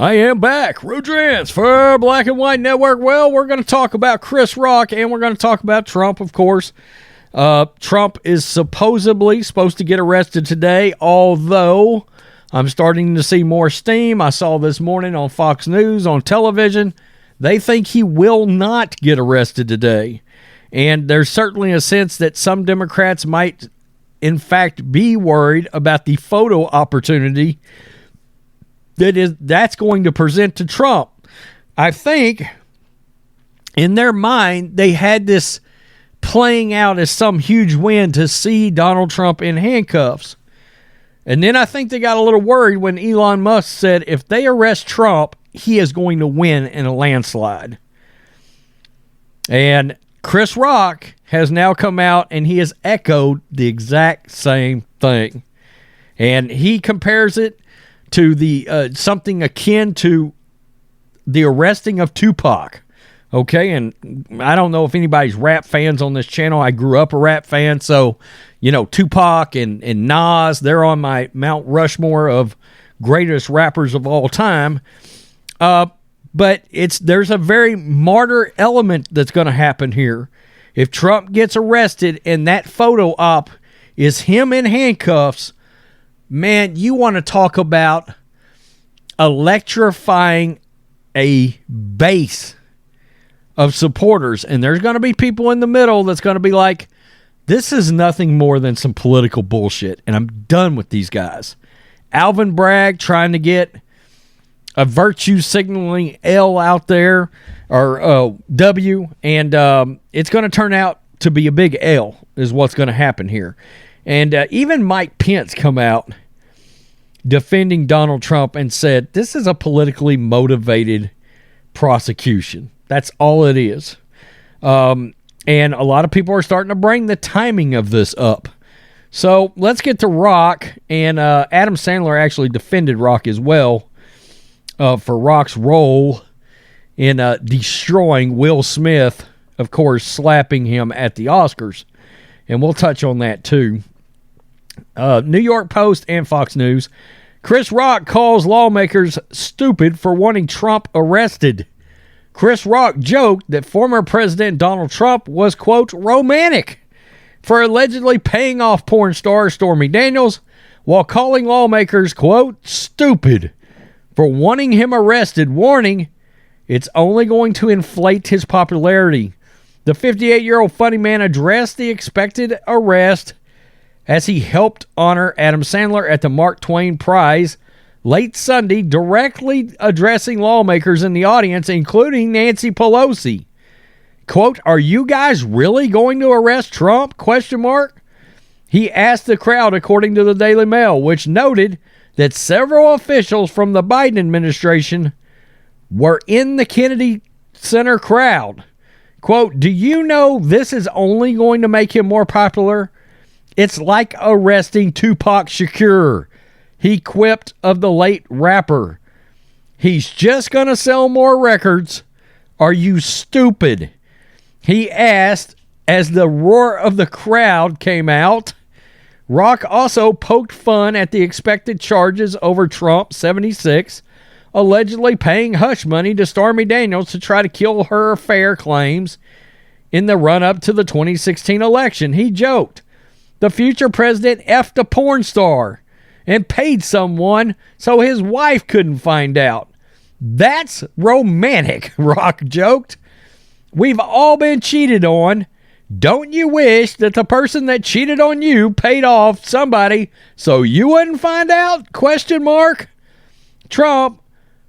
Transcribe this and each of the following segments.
I am back. Rodrance for Black and White Network. Well, we're going to talk about Chris Rock, and we're going to talk about Trump, of course. Trump is supposedly supposed to get arrested today, although I'm starting to see more steam. I saw this morning on Fox News on television. They think he will not get arrested today. And there's certainly a sense that some Democrats might, in fact, be worried about the photo opportunity that's going to present to Trump. I think in their mind, they had this playing out as some huge win to see Donald Trump in handcuffs. And then I think they got a little worried when Elon Musk said if they arrest Trump, he is going to win in a landslide. And Chris Rock has now come out and he has echoed the exact same thing. And he compares it to the something akin to the arresting of Tupac. Okay, and I don't know if anybody's rap fans on this channel. I grew up a rap fan, so, you know, Tupac and Nas, they're on my Mount Rushmore of greatest rappers of all time. But there's a very martyr element that's going to happen here. If Trump gets arrested and that photo op is him in handcuffs, man, you want to talk about electrifying a base of supporters. And there's going to be people in the middle that's going to be like, this is nothing more than some political bullshit, and I'm done with these guys. Alvin Bragg trying to get a virtue signaling L out there, or W, and it's going to turn out to be a big L is what's going to happen here. And even Mike Pence come out defending Donald Trump and said, this is a politically motivated prosecution. That's all it is. And a lot of people are starting to bring the timing of this up. So let's get to Rock. And Adam Sandler actually defended Rock as well for Rock's role in destroying Will Smith, of course, slapping him at the Oscars. And we'll touch on that too. New York Post and Fox News. Chris Rock calls lawmakers stupid for wanting Trump arrested. Chris Rock joked that former President Donald Trump was, quote, romantic for allegedly paying off porn star Stormy Daniels while calling lawmakers, quote, stupid for wanting him arrested, warning it's only going to inflate his popularity. The 58-year-old funny man addressed the expected arrest as he helped honor Adam Sandler at the Mark Twain Prize late Sunday, directly addressing lawmakers in the audience, including Nancy Pelosi. Quote, are you guys really going to arrest Trump? Question mark. He asked the crowd, according to the Daily Mail, which noted that several officials from the Biden administration were in the Kennedy Center crowd. Quote, do you know this is only going to make him more popular? It's like arresting Tupac Shakur. He quipped of the late rapper. He's just going to sell more records. Are you stupid? He asked as the roar of the crowd came out. Rock also poked fun at the expected charges over Trump, 76, allegedly paying hush money to Stormy Daniels to try to kill her affair claims in the run-up to the 2016 election. He joked, the future president effed a porn star and paid someone so his wife couldn't find out. That's romantic, Rock joked. We've all been cheated on. Don't you wish that the person that cheated on you paid off somebody so you wouldn't find out? Question mark. Trump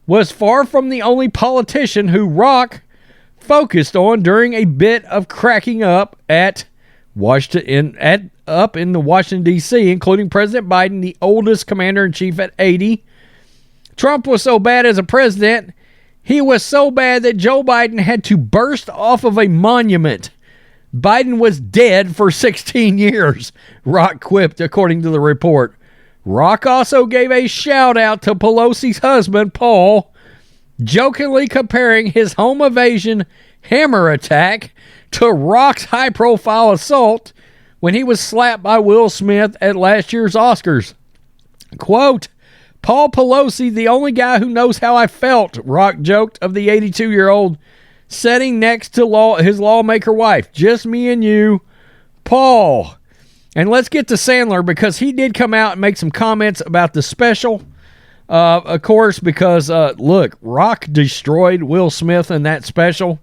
was far from the only politician who Rock focused on during a bit of cracking up at Washington, up in the Washington, D.C., including President Biden, the oldest commander-in-chief at 80. Trump was so bad as a president, he was so bad that Joe Biden had to burst off of a monument. Biden was dead for 16 years, Rock quipped, according to the report. Rock also gave a shout-out to Pelosi's husband, Paul, jokingly comparing his home invasion hammer attack to Rock's high-profile assault when he was slapped by Will Smith at last year's Oscars. Quote, Paul Pelosi, the only guy who knows how I felt, Rock joked of the 82-year-old sitting next to his lawmaker wife. Just me and you, Paul. And let's get to Sandler, because he did come out and make some comments about the special. Of course, because, look, Rock destroyed Will Smith in that special,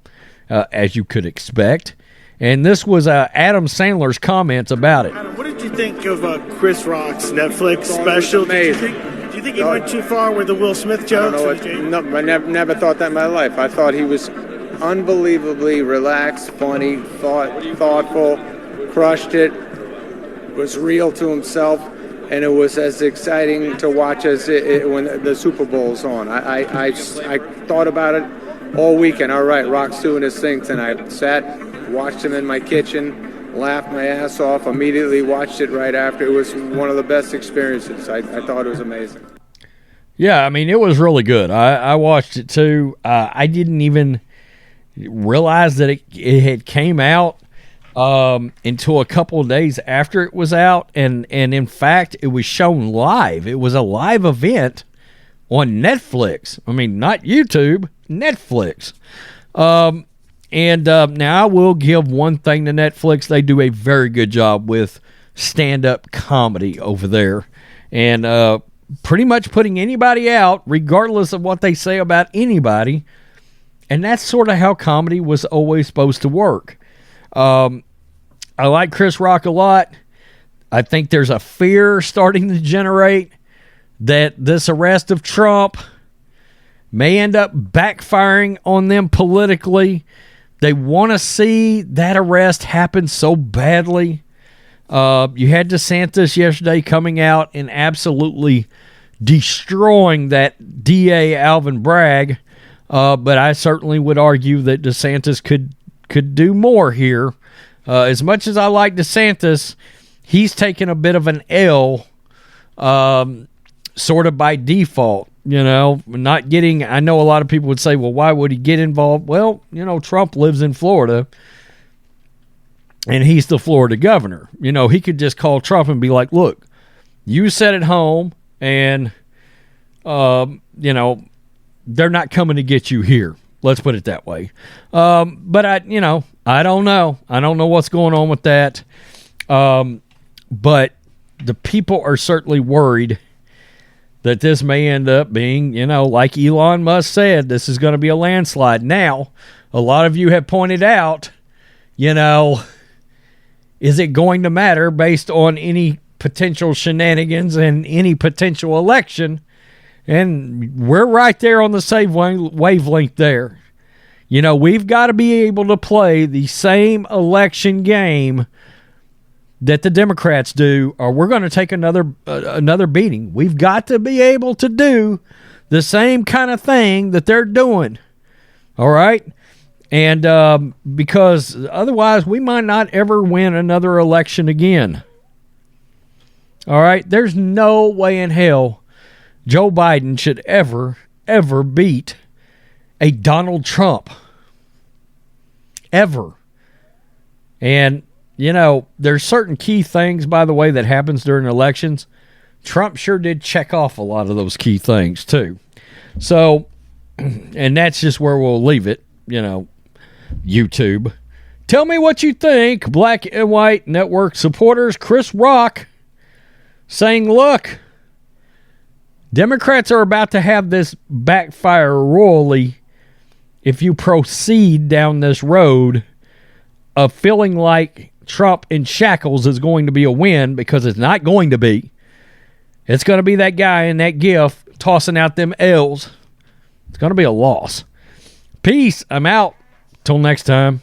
as you could expect. And this was Adam Sandler's comments about it. Adam, what did you think of Chris Rock's Netflix special? Amazing. Do you think he went too far with the Will Smith jokes? I never thought that in my life. I thought he was unbelievably relaxed, funny, thoughtful, crushed it, was real to himself, and it was as exciting to watch as when the Super Bowl's on. I thought about it all weekend. All right, Rock's doing his thing tonight. Sat, watched him in my kitchen, laughed my ass off, immediately watched it right after. It was one of the best experiences. I thought it was amazing. Yeah, I mean, it was really good. I watched it too. I didn't even realize that it had came out until a couple of days after it was out. And in fact, it was shown live. It was a live event on Netflix. I mean, not YouTube, Netflix. And now I will give one thing to Netflix. They do a very good job with stand-up comedy over there. And pretty much putting anybody out, regardless of what they say about anybody. And that's sort of how comedy was always supposed to work. I like Chris Rock a lot. I think there's a fear starting to generate that this arrest of Trump may end up backfiring on them politically. They want to see that arrest happen so badly. You had DeSantis yesterday coming out and absolutely destroying that DA Alvin Bragg. But I certainly would argue that DeSantis could do more here. As much as I like DeSantis, he's taken a bit of an L, sort of by default. You know, not getting, I know a lot of people would say, well, why would he get involved? Well, you know, Trump lives in Florida and he's the Florida governor. You know, he could just call Trump and be like, look, you sit at home and, you know, they're not coming to get you here. Let's put it that way. But I don't know. I don't know what's going on with that. But the people are certainly worried that this may end up being, you know, like Elon Musk said, this is going to be a landslide. Now, a lot of you have pointed out, you know, is it going to matter based on any potential shenanigans and any potential election? And we're right there on the same wavelength there. You know, we've got to be able to play the same election game that the Democrats do, or we're going to take another beating. We've got to be able to do the same kind of thing that they're doing. All right? And because otherwise we might not ever win another election again. All right? There's no way in hell Joe Biden should ever beat a Donald Trump. Ever. And you know, there's certain key things, by the way, that happens during elections. Trump sure did check off a lot of those key things, too. So, and that's just where we'll leave it, you know, YouTube. Tell me what you think, Black and White Network supporters. Chris Rock saying, look, Democrats are about to have this backfire royally if you proceed down this road of feeling like Trump in shackles is going to be a win, because it's not going to be. It's going to be that guy in that gif tossing out them L's. It's going to be a loss. Peace. I'm out. Till next time.